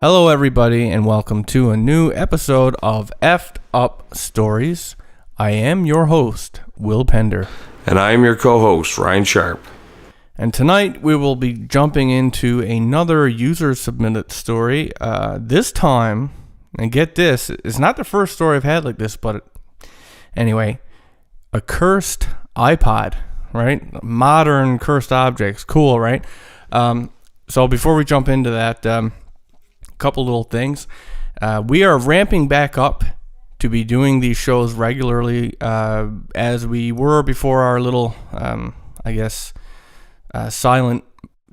Hello, everybody, and welcome to a new episode of Effed Up Stories. I am your host, Will Pender. And I am your co-host, Ryan Sharp. And tonight we will be jumping into another user-submitted story. This time, and get this, it's not the first story I've had like this, but anyway, a cursed iPod, right? Modern cursed objects. Cool, right? So before we jump into that, couple little things. We are ramping back up to be doing these shows regularly as we were before our little, silent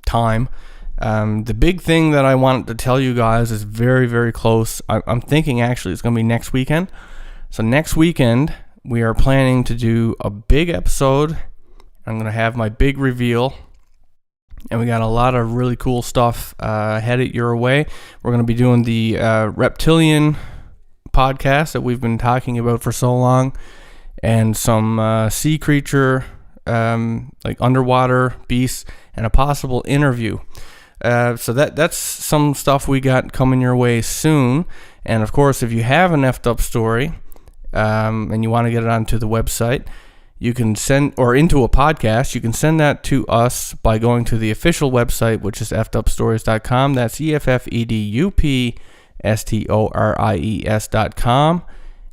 time. The big thing that I wanted to tell you guys is very, very close. I'm thinking actually it's going to be next weekend. So next weekend, we are planning to do a big episode. I'm going to have my big reveal. And we got a lot of really cool stuff headed your way. We're going to be doing the reptilian podcast that we've been talking about for so long, and some sea creature, like underwater beasts, and a possible interview. So that's some stuff we got coming your way soon. And of course, if you have an effed up story and you want to get it onto the website, you can send, or into a podcast, you can send that to us by going to the official website, which is effedupstories.com. That's EFFEDUPSTORIES.com.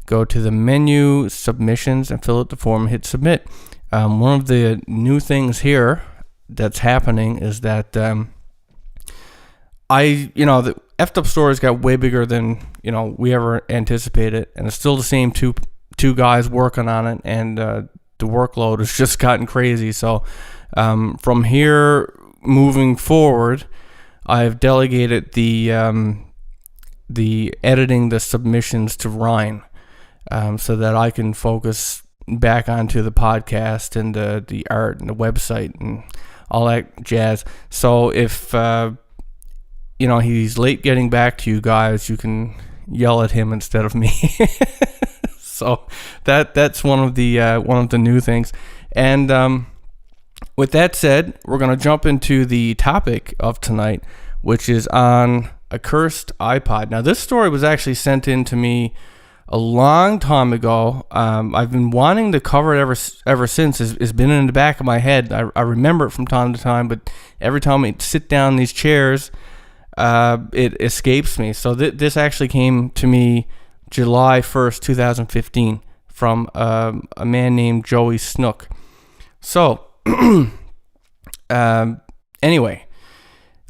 Go to the menu, submissions, and fill out the form, hit submit. One of the new things here that's happening is that the effed up stories got way bigger than, we ever anticipated, and it's still the same two guys working on it, and the workload has just gotten crazy. So from here moving forward, I've delegated the editing the submissions to Ryan, so that I can focus back onto the podcast and the art and the website and all that jazz. So if he's late getting back to you guys, you can yell at him instead of me. So that's one of the new things. And with that said, we're going to jump into the topic of tonight, which is on a cursed iPod. Now, this story was actually sent in to me a long time ago. I've been wanting to cover it ever since. It's been in the back of my head. I remember it from time to time, but every time I sit down in these chairs, it escapes me. So this actually came to me July 1st, 2015, from a man named Joey Snook. So, anyway,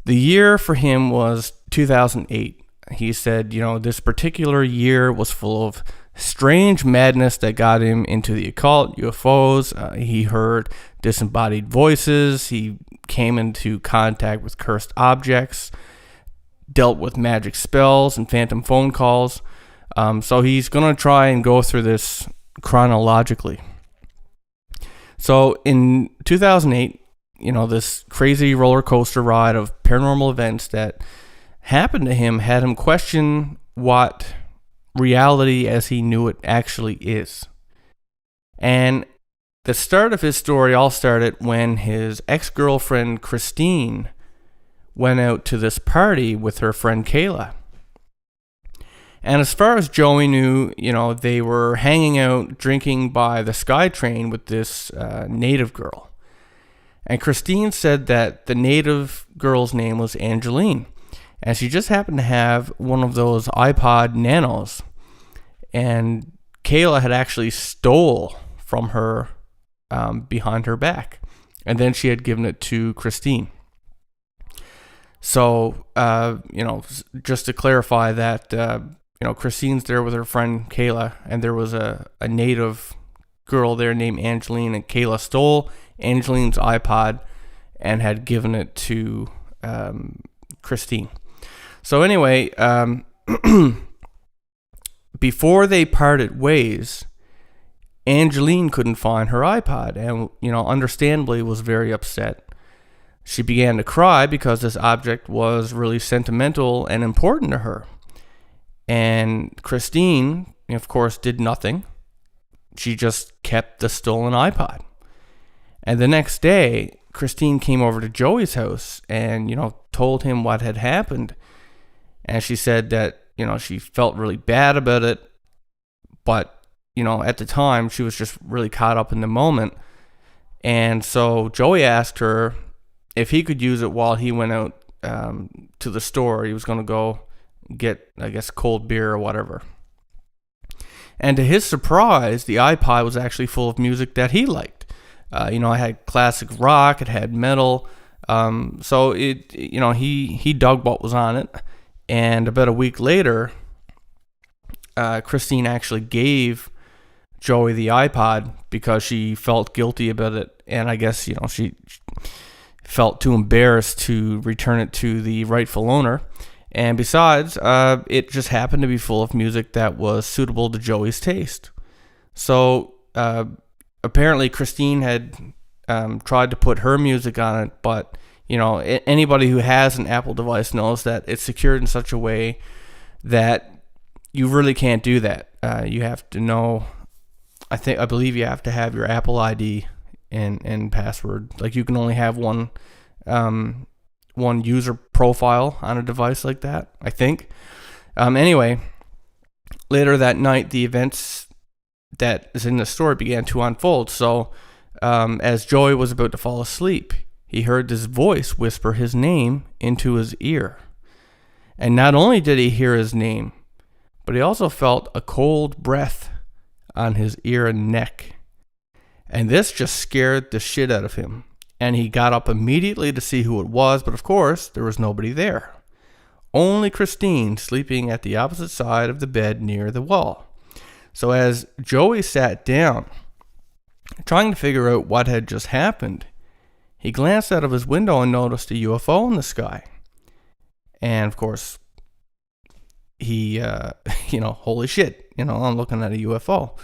the year for him was 2008. He said, this particular year was full of strange madness that got him into the occult, UFOs. He heard disembodied voices. He came into contact with cursed objects, dealt with magic spells and phantom phone calls. So he's going to try and go through this chronologically. So in 2008, this crazy roller coaster ride of paranormal events that happened to him had him question what reality as he knew it actually is. And the start of his story all started when his ex-girlfriend Christine went out to this party with her friend Kayla. And as far as Joey knew, they were hanging out, drinking by the SkyTrain with this native girl. And Christine said that the native girl's name was Angeline. And she just happened to have one of those iPod Nanos. And Kayla had actually stole from her behind her back. And then she had given it to Christine. So, just to clarify that, Christine's there with her friend Kayla, and there was a native girl there named Angeline, and Kayla stole Angeline's iPod and had given it to Christine. So anyway, before they parted ways, Angeline couldn't find her iPod and, understandably was very upset. She began to cry because this object was really sentimental and important to her. And Christine, of course, did nothing. She just kept the stolen iPod. And the next day, Christine came over to Joey's house and, told him what had happened. And she said that, she felt really bad about it, but, at the time she was just really caught up in the moment. And so Joey asked her if he could use it while he went out to the store. He was going to go get, I guess, cold beer or whatever. And to his surprise, the iPod was actually full of music that he liked. It had classic rock, it had metal. So he dug what was on it. And about a week later, Christine actually gave Joey the iPod because she felt guilty about it. And I guess, she felt too embarrassed to return it to the rightful owner. And besides, it just happened to be full of music that was suitable to Joey's taste. So apparently Christine had tried to put her music on it, but anybody who has an Apple device knows that it's secured in such a way that you really can't do that. You have to know, I believe you have to have your Apple ID and password. Like, you can only have one user profile on a device like that, I think. Anyway, later that night, the events that is in the story began to unfold. So as Joey was about to fall asleep, he heard this voice whisper his name into his ear. And not only did he hear his name, but he also felt a cold breath on his ear and neck. And this just scared the shit out of him. And he got up immediately to see who it was, but of course, there was nobody there. Only Christine sleeping at the opposite side of the bed near the wall. So as Joey sat down, trying to figure out what had just happened, he glanced out of his window and noticed a UFO in the sky. And of course, he, holy shit, I'm looking at a UFO.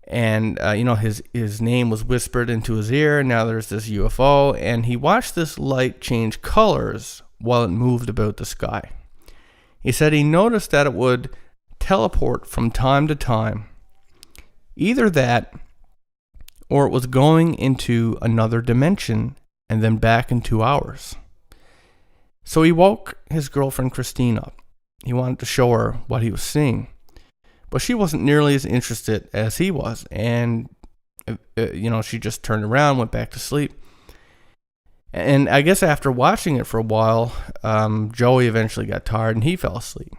And, his name was whispered into his ear. Now there's this UFO. And he watched this light change colors while it moved about the sky. He said he noticed that it would teleport from time to time. Either that, or it was going into another dimension and then back into ours. So he woke his girlfriend Christine up. He wanted to show her what he was seeing. But she wasn't nearly as interested as he was. And, she just turned around, went back to sleep. And I guess after watching it for a while, Joey eventually got tired and he fell asleep.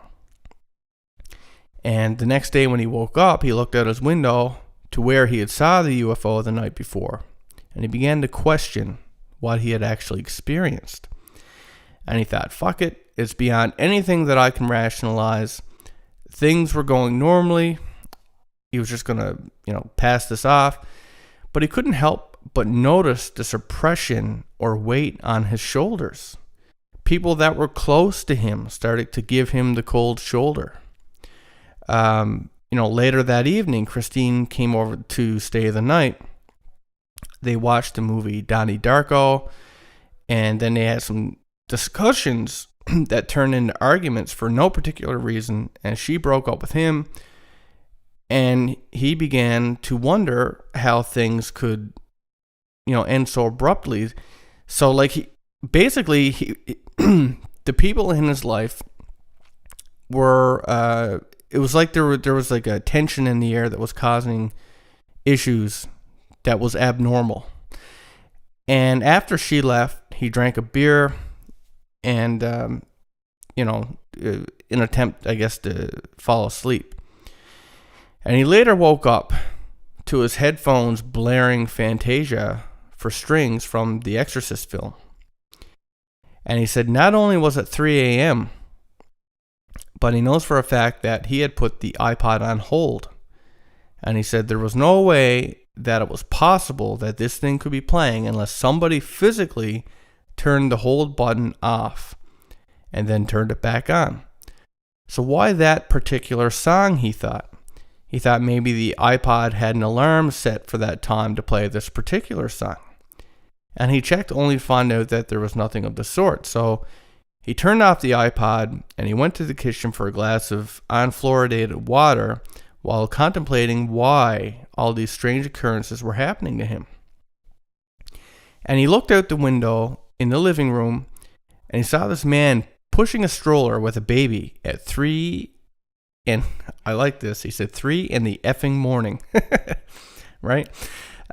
And the next day when he woke up, he looked out his window to where he had saw the UFO the night before. And he began to question what he had actually experienced. And he thought, fuck it, it's beyond anything that I can rationalize. Things were going normally. He was just going to, pass this off. But he couldn't help but notice this oppression or weight on his shoulders. People that were close to him started to give him the cold shoulder. Later that evening, Christine came over to stay the night. They watched the movie Donnie Darko, and then they had some discussions that turned into arguments for no particular reason, and she broke up with him, and he began to wonder how things could, end so abruptly. So, the people in his life were, it was like there was like a tension in the air that was causing issues that was abnormal. And after she left, he drank a beer and, in an attempt, I guess, to fall asleep. And he later woke up to his headphones blaring Fantasia for strings from the Exorcist film. And he said not only was it 3 a.m., but he knows for a fact that he had put the iPod on hold. And he said there was no way that it was possible that this thing could be playing unless somebody physically turned the hold button off and then turned it back on. So why that particular song, he thought? He thought maybe the iPod had an alarm set for that time to play this particular song. And he checked only to find out that there was nothing of the sort. So he turned off the iPod and he went to the kitchen for a glass of unfluoridated water while contemplating why all these strange occurrences were happening to him. And he looked out the window in the living room and he saw this man pushing a stroller with a baby at 3, and I like this, he said 3 in the effing morning, right?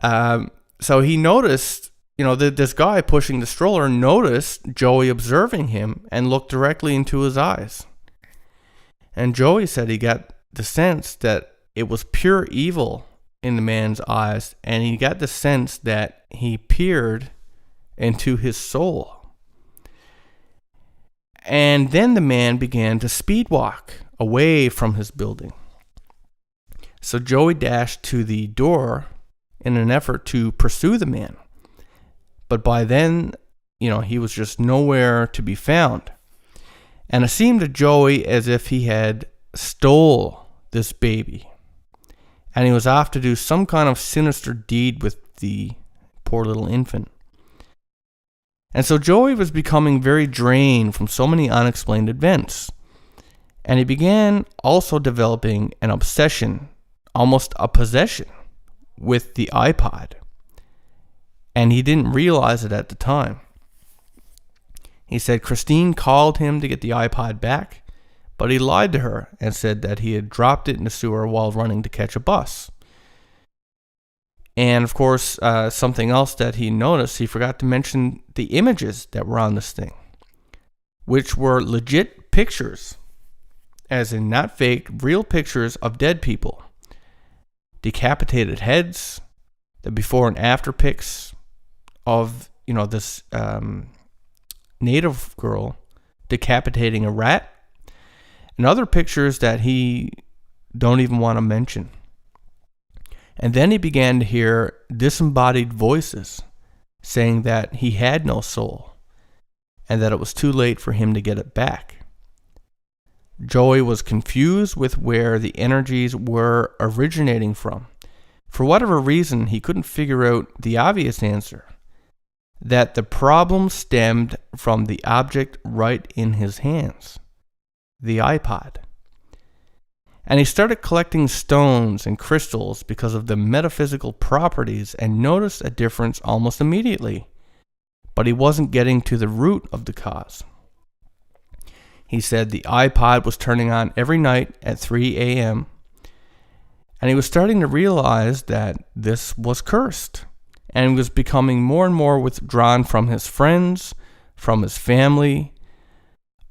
So he noticed, this guy pushing the stroller noticed Joey observing him and looked directly into his eyes. And Joey said he got the sense that it was pure evil in the man's eyes, and he got the sense that he peered into his soul. And then the man began to speed walk away from his building. So Joey dashed to the door in an effort to pursue the man. But by then, he was just nowhere to be found. And it seemed to Joey as if he had stole this baby. And he was off to do some kind of sinister deed with the poor little infant. And so Joey was becoming very drained from so many unexplained events. And he began also developing an obsession, almost a possession, with the iPod. And he didn't realize it at the time. He said Christine called him to get the iPod back, but he lied to her and said that he had dropped it in the sewer while running to catch a bus. And of course, something else that he noticed, he forgot to mention the images that were on this thing, which were legit pictures, as in not fake, real pictures of dead people. Decapitated heads, the before and after pics of, this native girl decapitating a rat, and other pictures that he don't even want to mention. And then he began to hear disembodied voices saying that he had no soul and that it was too late for him to get it back. Joey was confused with where the energies were originating from. For whatever reason, he couldn't figure out the obvious answer, that the problem stemmed from the object right in his hands, the iPod. And he started collecting stones and crystals because of the metaphysical properties and noticed a difference almost immediately. But he wasn't getting to the root of the cause. He said the iPod was turning on every night at 3 a.m. And he was starting to realize that this was cursed. And he was becoming more and more withdrawn from his friends, from his family,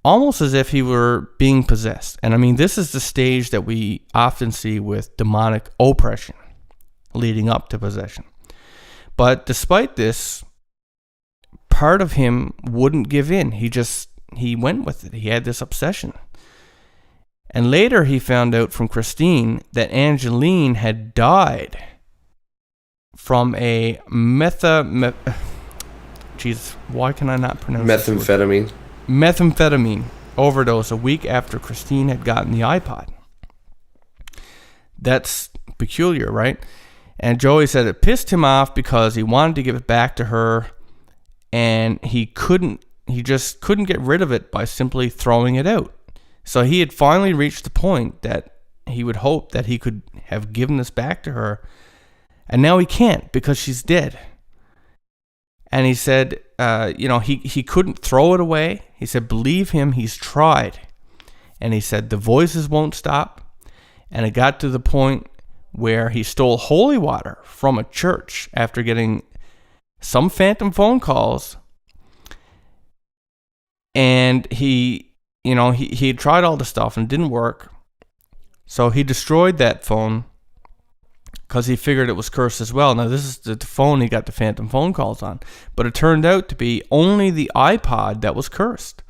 almost as if he were being possessed. And I mean, this is the stage that we often see with demonic oppression leading up to possession. But despite this, part of him wouldn't give in. He went with it. He had this obsession. And later he found out from Christine that Angeline had died from a why can I not pronounce methamphetamine? Methamphetamine overdose a week after Christine had gotten the iPod. That's peculiar, right? And Joey said it pissed him off because he wanted to give it back to her, and he just couldn't get rid of it by simply throwing it out. So he had finally reached the point that he would hope that he could have given this back to her, and now he can't because she's dead. And he said, he couldn't throw it away. He said, believe him, he's tried. And he said, the voices won't stop. And it got to the point where he stole holy water from a church after getting some phantom phone calls. And he had tried all the stuff and it didn't work. So he destroyed that phone because he figured it was cursed as well. Now, this is the phone he got the phantom phone calls on. But it turned out to be only the iPod that was cursed.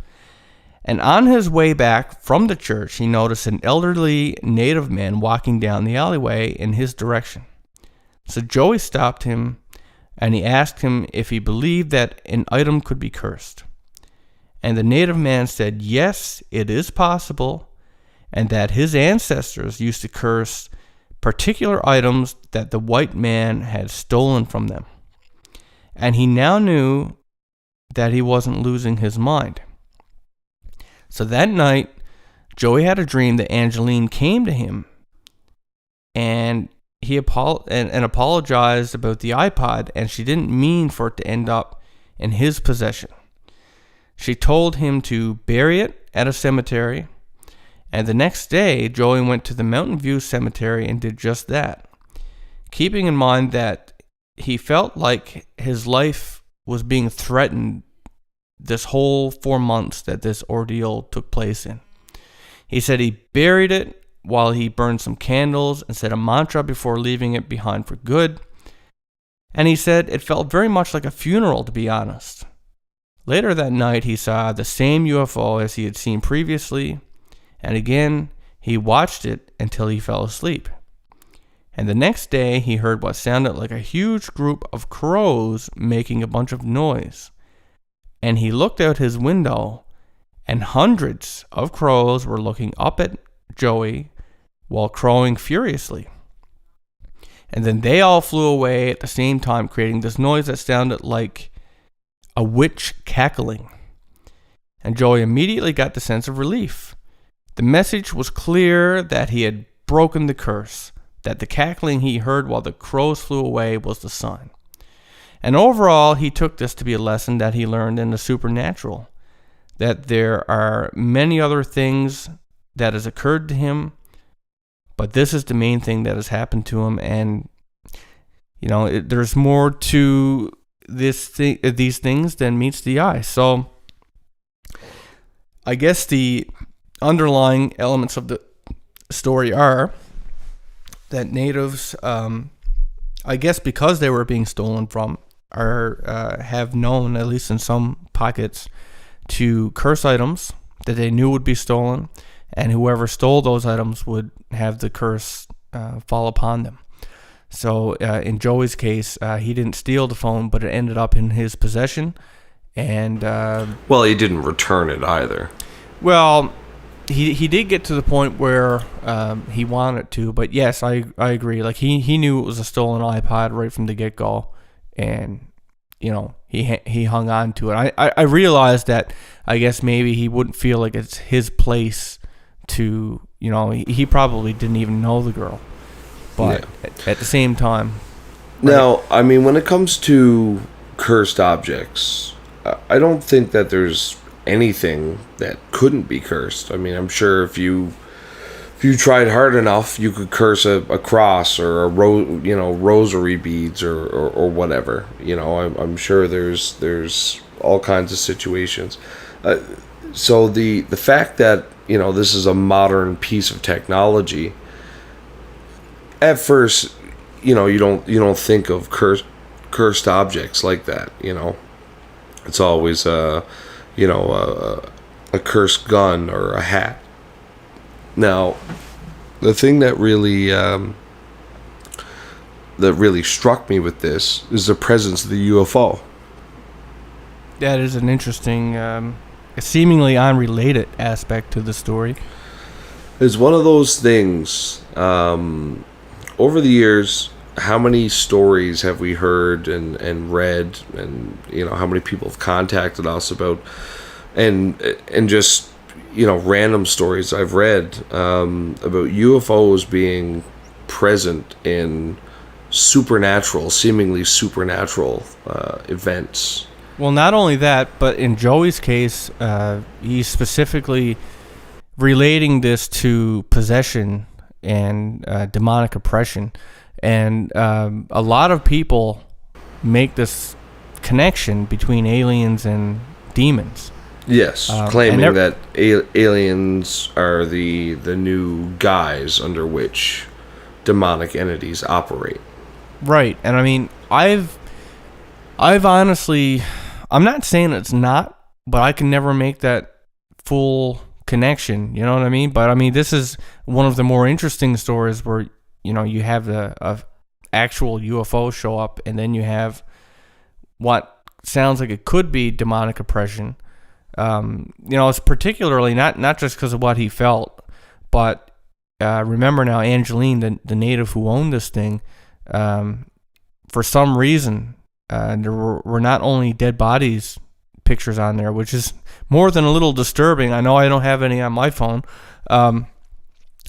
And on his way back from the church, he noticed an elderly native man walking down the alleyway in his direction. So Joey stopped him and he asked him if he believed that an item could be cursed. And the native man said, yes, it is possible, and that his ancestors used to curse particular items that the white man had stolen from them. And he now knew that he wasn't losing his mind. So that night, Joey had a dream that Angeline came to him and he apologized about the iPod, and she didn't mean for it to end up in his possession. She told him to bury it at a cemetery, and the next day, Joey went to the Mountain View Cemetery and did just that, keeping in mind that he felt like his life was being threatened this whole 4 months that this ordeal took place in. He said he buried it while he burned some candles and said a mantra before leaving it behind for good. And he said it felt very much like a funeral, to be honest. Later that night, he saw the same UFO as he had seen previously, and again, he watched it until he fell asleep. And the next day, he heard what sounded like a huge group of crows making a bunch of noise. And he looked out his window, and hundreds of crows were looking up at Joey while crowing furiously. And then they all flew away at the same time, creating this noise that sounded like a witch cackling. And Joey immediately got the sense of relief. The message was clear that he had broken the curse, that the cackling he heard while the crows flew away was the sign. And overall, he took this to be a lesson that he learned in the supernatural, that there are many other things that has occurred to him, but this is the main thing that has happened to him. And there's more to these things than meets the eye. So I guess the underlying elements of the story are that natives, I guess because they were being stolen from, have known, at least in some pockets, to curse items that they knew would be stolen, and whoever stole those items would have the curse fall upon them. So in Joey's case, he didn't steal the phone, but it ended up in his possession. And well, he didn't return it either. Well, he did get to the point where he wanted to, but yes, I agree. Like he knew it was a stolen iPod right from the get-go, and he hung on to it. I realized that I guess maybe he wouldn't feel like it's his place to, he probably didn't even know the girl. But at the same time... Now, I mean, when it comes to cursed objects, I don't think that there's anything that couldn't be cursed. I mean, I'm sure if you tried hard enough, you could curse a cross or a rosary beads or whatever. I'm sure there's all kinds of situations. So the fact that this is a modern piece of technology, at first, you don't think of cursed objects like that. It's always a cursed gun or a hat. Now, the thing that really struck me with this is the presence of the UFO. That is an interesting, seemingly unrelated aspect to the story. It's one of those things. Over the years, how many stories have we heard and read, and how many people have contacted us about, and just random stories I've read about UFOs being present in seemingly supernatural events. Well, not only that, but in Joey's case, he's specifically relating this to possession and demonic oppression. And a lot of people make this connection between aliens and demons. Yes, claiming that aliens are the new guise under which demonic entities operate. Right, and I mean, I've honestly, I'm not saying it's not, but I can never make that full connection. You know what I mean? But I mean, this is one of the more interesting stories where you have a actual UFO show up, and then you have what sounds like it could be demonic oppression. It's particularly not just because of what he felt, but remember now, Angeline, the native who owned this thing, for some reason, there were not only dead bodies pictures on there, which is more than a little disturbing. I know I don't have any on my phone,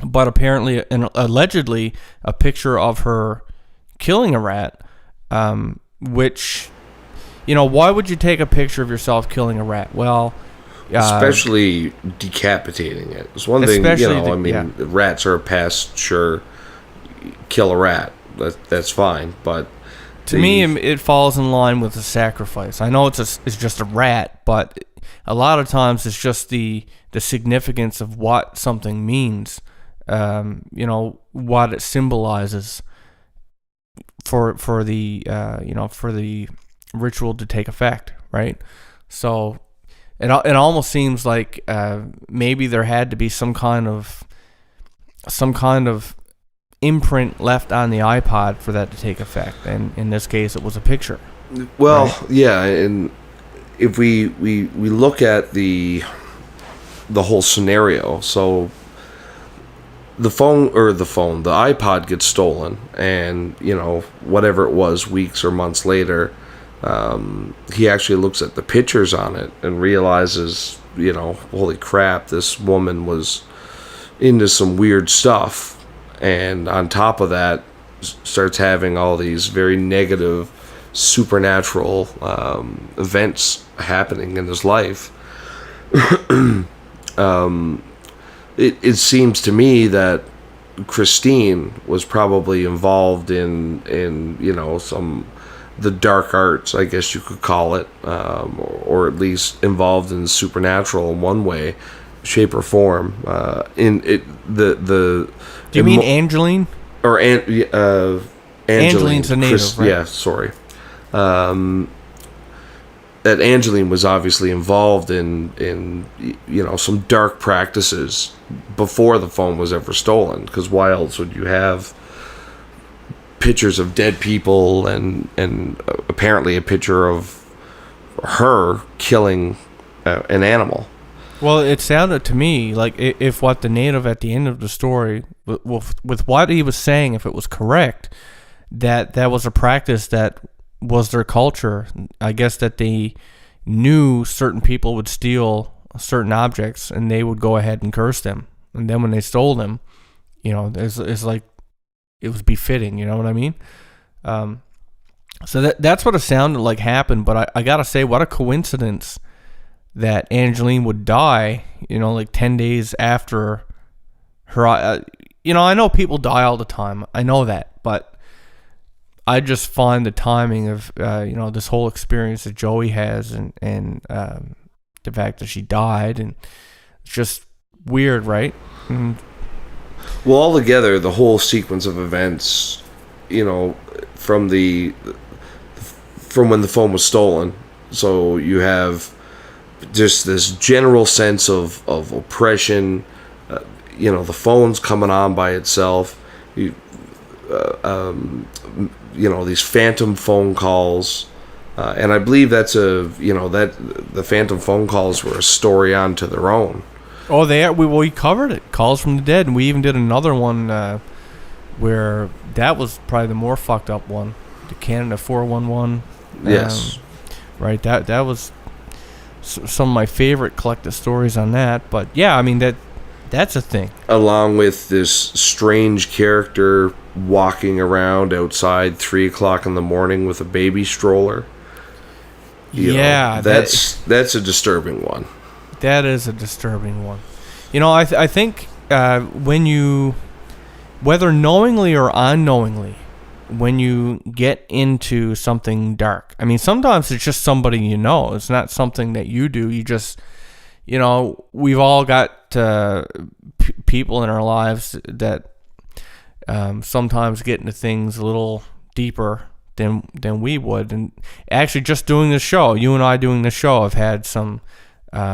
but apparently and allegedly a picture of her killing a rat, which why would you take a picture of yourself killing a rat? Well, especially decapitating it. It's one thing, rats are a pest, sure, kill a rat, that's fine, but to me, it falls in line with a sacrifice. I know it's just a rat, but a lot of times it's just the significance of what something means, what it symbolizes for the ritual to take effect, right? So it almost seems like maybe there had to be some kind of imprint left on the iPod for that to take effect, and in this case it was a picture. Well, right? Yeah, and if we look at the whole scenario, so the iPod gets stolen, and whatever it was, weeks or months later, he actually looks at the pictures on it and realizes, holy crap, this woman was into some weird stuff. And on top of that, starts having all these very negative supernatural events happening in his life. It seems to me that Christine was probably involved in the dark arts, I guess you could call it, or at least involved in supernatural in one way, shape, or form. Do you mean Angeline? Or Angeline's a native, right? Yeah, sorry. That Angeline was obviously involved in some dark practices before the phone was ever stolen. Because why else would you have pictures of dead people and apparently a picture of her killing an animal? Well, it sounded to me like if what the native at the end of the story, with what he was saying, if it was correct, that was a practice that was their culture. I guess that they knew certain people would steal certain objects and they would go ahead and curse them. And then when they stole them, it's like it was befitting, you know what I mean? So that's what it sounded like happened. But I got to say, what a coincidence that Angeline would die, like 10 days after her. I know people die all the time. I know that. But I just find the timing of, this whole experience that Joey has and the fact that she died, and it's just weird, right? And, well, altogether, the whole sequence of events, from when the phone was stolen, so you have just this general sense of oppression, the phone's coming on by itself, these phantom phone calls, and I believe that's that the phantom phone calls were a story onto their own. Oh, we covered it, Calls from the Dead, and we even did another one where that was probably the more fucked up one, the Canada 411. Yes, right. That was some of my favorite collected stories on that. But yeah, I mean that's a thing. Along with this strange character walking around outside 3:00 in the morning with a baby stroller. That's a disturbing one. That is a disturbing one. I think when you, whether knowingly or unknowingly, when you get into something dark, I mean, sometimes it's just somebody it's not something that you do. You just, we've all got people in our lives that sometimes get into things a little deeper than we would. And actually, just doing this show, you and I doing this show, have had some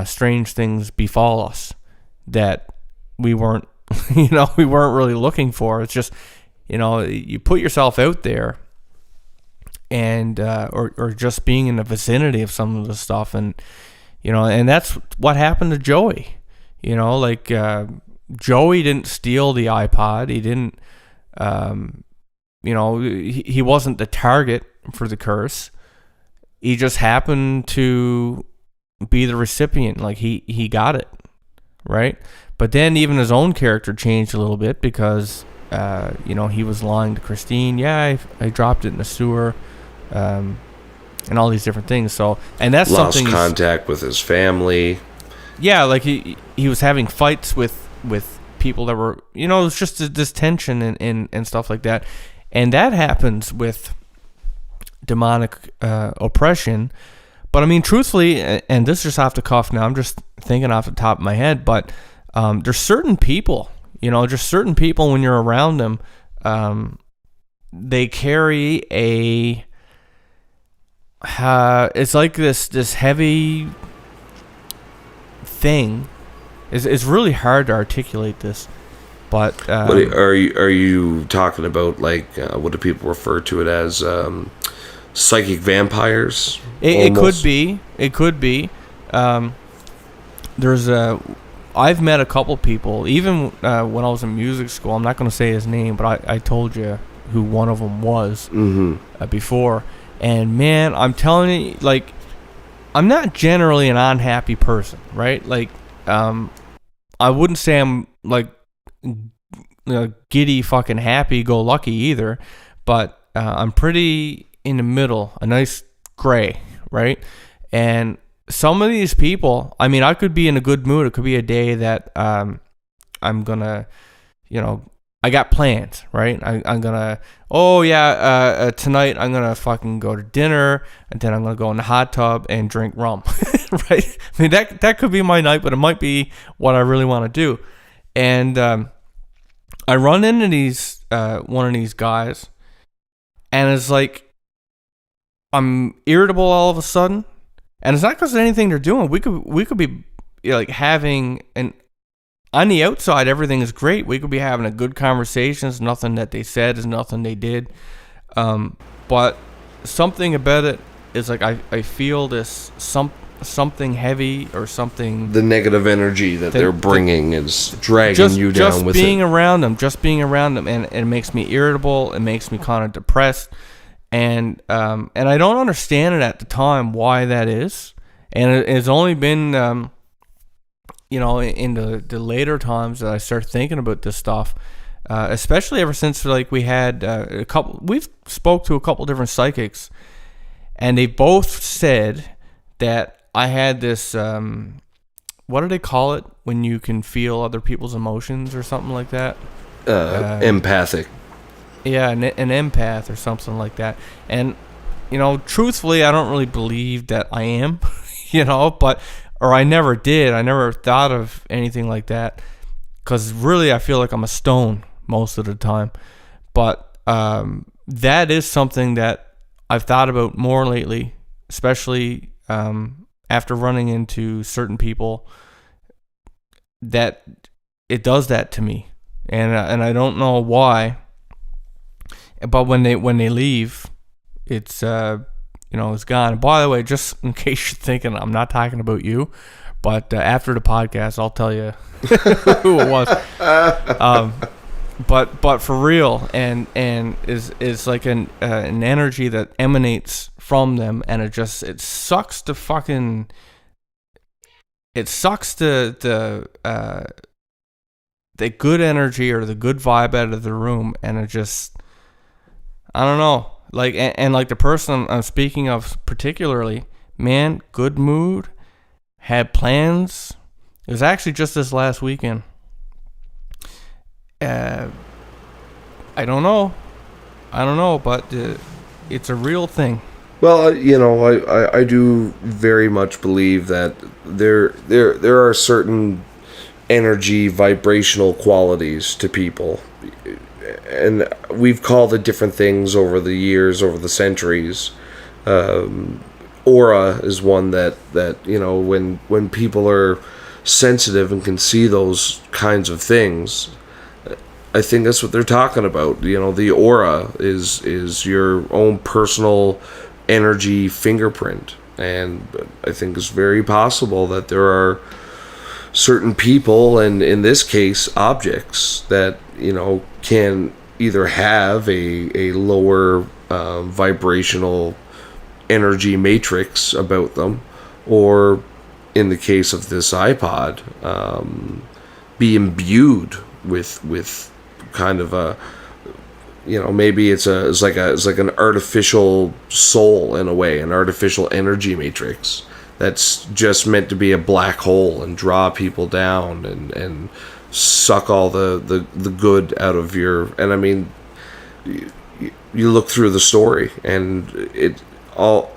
strange things befall us that we weren't, we weren't really looking for. It's just, you put yourself out there, and or just being in the vicinity of some of the stuff, and and that's what happened to Joey. Joey didn't steal the iPod. He didn't, he wasn't the target for the curse. He just happened to be the recipient. Like he got it, right? But then even his own character changed a little bit because, he was lying to Christine. Yeah, I dropped it in the sewer. and all these different things. So, and that's Lost something contact with his family. Yeah, like he was having fights with people that were, it was just this tension and stuff like that. And that happens with demonic oppression. But I mean, truthfully, and this is just off the cuff now, I'm just thinking off the top of my head, but there's certain people, just certain people when you're around them, they carry it's like this heavy thing. It's really hard to articulate this, but What are you talking about? Like, what do people refer to it as? Psychic vampires? It could be. It could be. I've met a couple people, even when I was in music school. I'm not going to say his name, but I told you who one of them was before. And man, I'm telling you, like, I'm not generally an unhappy person, right? Like, I wouldn't say I'm like giddy fucking happy go lucky either, but I'm pretty in the middle, a nice gray, right? And some of these people, I mean, I could be in a good mood. It could be a day that I'm gonna, I got plans, right? I'm gonna, tonight I'm gonna fucking go to dinner, and then I'm gonna go in the hot tub and drink rum, right? I mean, that could be my night, but it might be what I really want to do. And I run into one of these guys, and it's like I'm irritable all of a sudden, and it's not because of anything they're doing. We could be like having an on the outside, everything is great. We could be having a good conversation. It's nothing that they said. It's nothing they did. But something about it is like I feel this something heavy or something. The negative energy that they're bringing is dragging you down with it. Just being around them, and it makes me irritable. It makes me kind of depressed, and I don't understand it at the time why that is. And it's only been in the later times that I start thinking about this stuff, especially ever since like we had we've spoke to a couple different psychics, and they both said that I had this, what do they call it when you can feel other people's emotions or something like that? Empathic. Yeah, an empath or something like that. And, truthfully, I don't really believe that I am, or I never did. I never thought of anything like that, because really I feel like I'm a stone most of the time. But that is something that I've thought about more lately, especially after running into certain people, that it does that to me, and I don't know why. But when they leave, it's it's gone. And by the way, just in case you're thinking I'm not talking about you, but after the podcast, I'll tell you who it was. But for real, and is like an energy that emanates from them, and it sucks the good energy or the good vibe out of the room, and it just, I don't know. Like, and like the person I'm speaking of particularly, man, good mood, had plans. It was actually just this last weekend. I don't know, but it's a real thing. Well, I do very much believe that there are certain energy, vibrational qualities to people. And we've called it different things over the years, over the centuries. Aura is one that when people are sensitive and can see those kinds of things, I think that's what they're talking about. The aura is your own personal energy fingerprint, and I think it's very possible that there are certain people, and in this case objects, that can either have a lower vibrational energy matrix about them, or in the case of this iPod, be imbued with kind of maybe it's like an artificial soul in a way, an artificial energy matrix that's just meant to be a black hole and draw people down and suck all the good out of your. And I mean, you look through the story, and it all,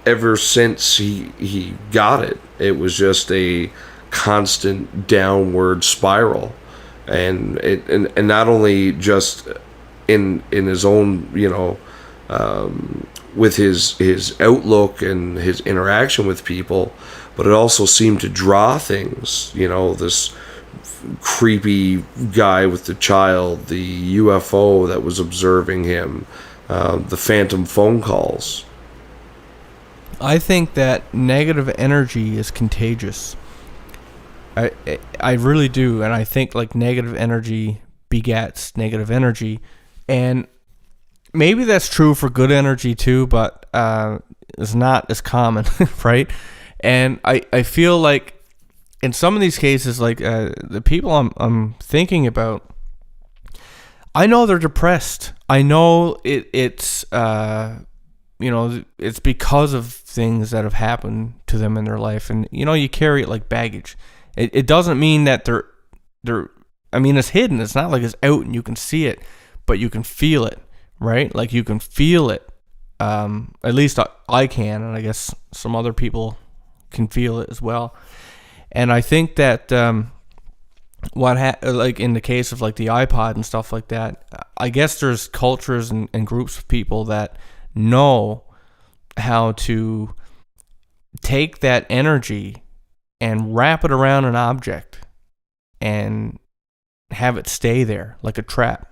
ever since he got it, it was just a constant downward spiral, and and not only just in his own, with his outlook and his interaction with people, but it also seemed to draw things. This creepy guy with the child, the UFO that was observing him, the phantom phone calls. I think that negative energy is contagious. I really do, and I think like negative energy begets negative energy, and maybe that's true for good energy too, but it's not as common, right? And I feel like in some of these cases, like the people I'm thinking about, I know they're depressed. I know it's it's because of things that have happened to them in their life, and you carry it like baggage. It doesn't mean that they're I mean, it's hidden. It's not like it's out and you can see it, but you can feel it, right? Like you can feel it. At least I can, and I guess some other people can feel it as well. And I think that like in the case of like the iPod and stuff like that, I guess there's cultures and groups of people that know how to take that energy and wrap it around an object and have it stay there like a trap,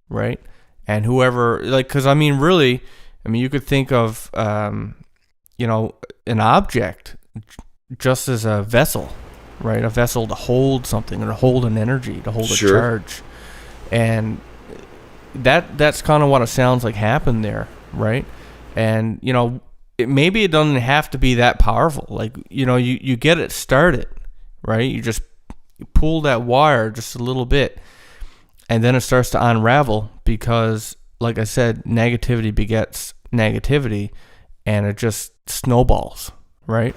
right? And whoever, like, because I mean, really, you could think of, an object just as a vessel, right? A vessel to hold something, or to hold an energy, to hold a charge. And that's kind of what it sounds like happened there, right? And, maybe it doesn't have to be that powerful. Like, you get it started, right? You just pull that wire just a little bit, and then it starts to unravel because, like I said, negativity begets negativity, and it just snowballs, right?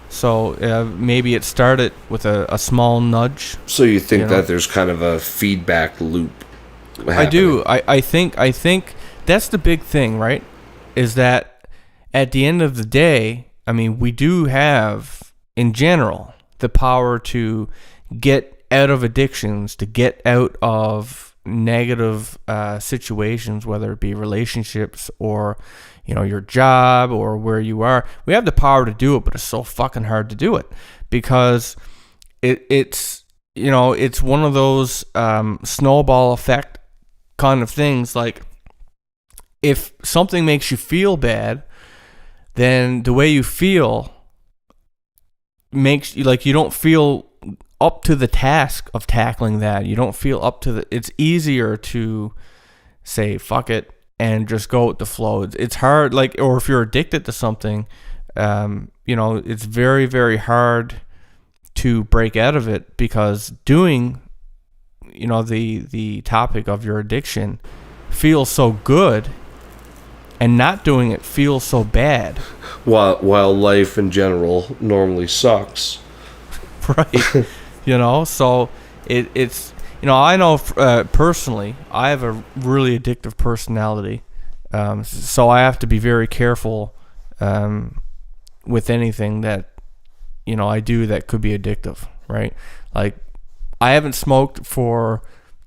So maybe it started with a small nudge. So you think that there's kind of a feedback loop happening? I do. I think that's the big thing, right? Is that at the end of the day, we do have, in general, the power to get out of addictions, to get out of negative situations, whether it be relationships or, your job or where you are. We have the power to do it, but it's so fucking hard to do it because it's one of those snowball effect kind of things. Like, if something makes you feel bad, then the way you feel makes you, like, you don't feel up to the task of tackling that. You don't feel up to it's easier to say fuck it and just go with the flow. It's hard, like, or if you're addicted to something, it's very, very hard to break out of it, because doing, the topic of your addiction feels so good, and not doing it feels so bad. While life in general normally sucks. Right. So it's, I know personally, I have a really addictive personality. So I have to be very careful with anything that, I do that could be addictive, right? Like, I haven't smoked for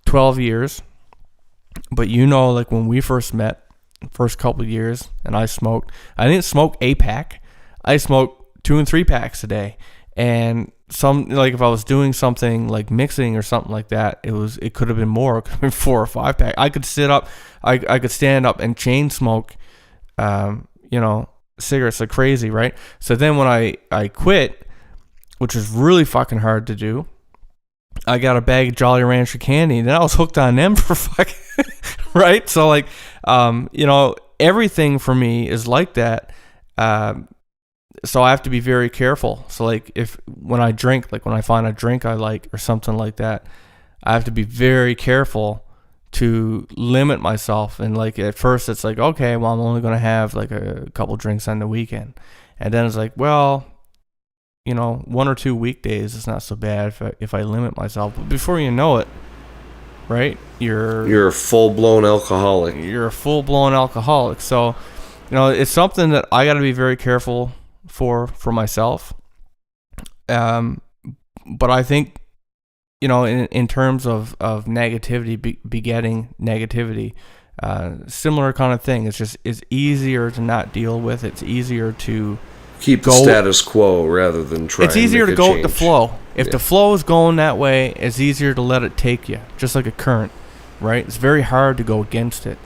12 years, but like when we first met, first couple of years, and I didn't smoke a pack. I smoked 2 and 3 packs a day. And if I was doing something like mixing or something like that, it could have been more. It could have been 4 or 5 pack. I could sit up, I could stand up and chain smoke, cigarettes like crazy, right? So then when I quit, which is really fucking hard to do, I got a bag of Jolly Rancher candy, and then I was hooked on them for fucking right. So like, everything for me is like that. So I have to be very careful. So like, when I drink, like when I find a drink I like or something like that, I have to be very careful to limit myself. And like at first it's like, okay, well, I'm only going to have like a couple drinks on the weekend. And then it's like, well, 1 or 2 weekdays is not so bad if I limit myself. But before you know it, right, you're a full-blown alcoholic. You're a full-blown alcoholic. So, it's something that I got to be very careful for myself. But I think, in terms of negativity begetting negativity, similar kind of thing. It's easier to not deal with. It's easier to keep the status quo rather than try. It's easier to go change. with the flow. If the flow is going that way, it's easier to let it take you, just like a current, right? It's very hard to go against it,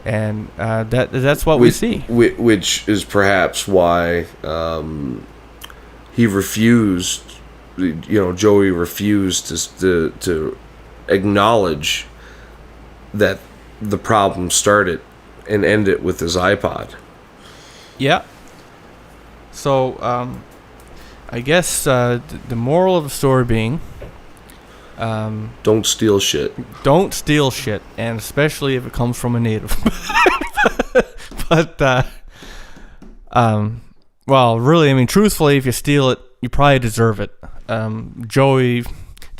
and that's what we see. Which is perhaps why he refused. Joey refused to acknowledge that the problem started and end it with his iPod. Yeah. So, I guess the moral of the story being, don't steal shit. Don't steal shit, and especially if it comes from a native. But, well, really, I mean, truthfully, if you steal it, you probably deserve it. Joey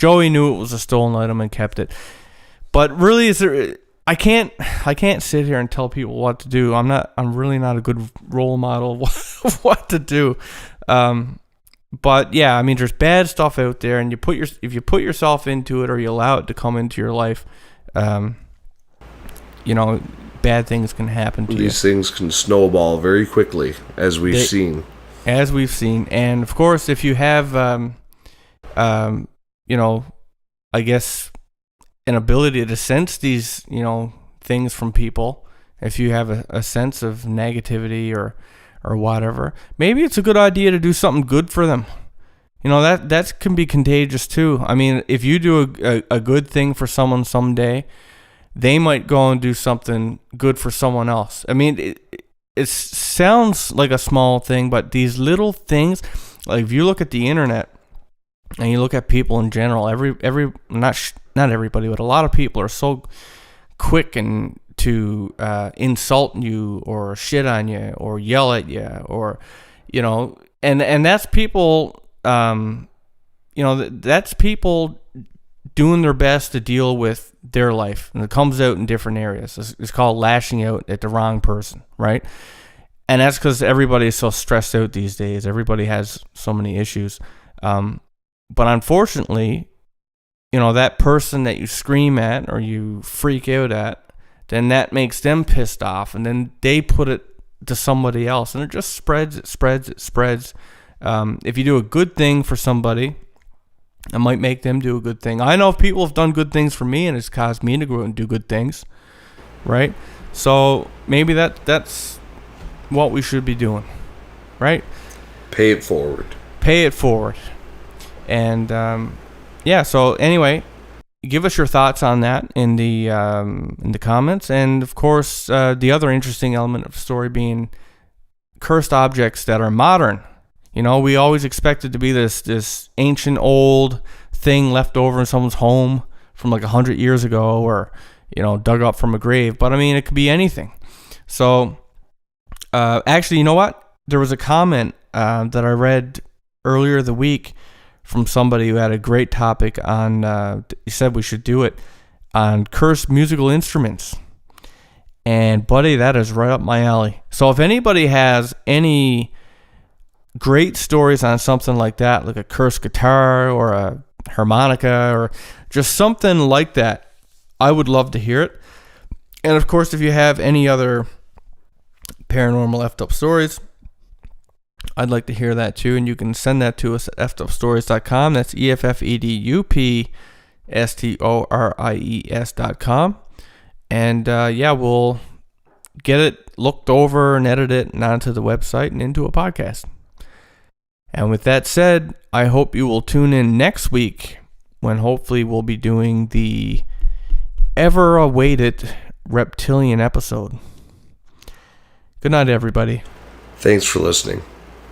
knew it was a stolen item and kept it. But really, I can't sit here and tell people what to do. I'm really not a good role model of what to do. But yeah, I mean, there's bad stuff out there, and if you put yourself into it or you allow it to come into your life, bad things can happen to you. These things can snowball very quickly, as we've seen. As we've seen, and of course, if you have, I guess, an ability to sense these, things from people, if you have a sense of negativity or whatever, maybe it's a good idea to do something good for them. That can be contagious too. I mean, if you do a good thing for someone someday, they might go and do something good for someone else. I mean, it sounds like a small thing, but these little things, like if you look at the internet and you look at people in general, not everybody, but a lot of people are so quick and to insult you or shit on you or yell at you or and that's people that's people doing their best to deal with their life, and it comes out in different areas. It's called lashing out at the wrong person, right? And that's because everybody is so stressed out these days. Everybody has so many issues. But unfortunately, that person that you scream at or you freak out at, then that makes them pissed off, and then they put it to somebody else, and it just spreads. If you do a good thing for somebody, it might make them do a good thing. I know people have done good things for me, and it's caused me to go out and do good things, right? So maybe that's what we should be doing, right? Pay it forward. And so anyway, give us your thoughts on that in the comments, and of course the other interesting element of the story being cursed objects that are modern. We always expect it to be this ancient old thing left over in someone's home from like 100 years ago, or dug up from a grave. But I mean, it could be anything. So actually, you know what? There was a comment that I read earlier the week from somebody who had a great topic on. He said we should do it on cursed musical instruments. And buddy, that is right up my alley. So if anybody has any great stories on something like that, like a cursed guitar or a harmonica or just something like that, I would love to hear it. And of course, if you have any other paranormal effed up stories, I'd like to hear that too, and you can send that to us at effedupstories.com. That's effedupstories.com. And we'll get it looked over and edit it and onto the website and into a podcast. And with that said, I hope you will tune in next week when hopefully we'll be doing the ever-awaited reptilian episode. Good night, everybody. Thanks for listening.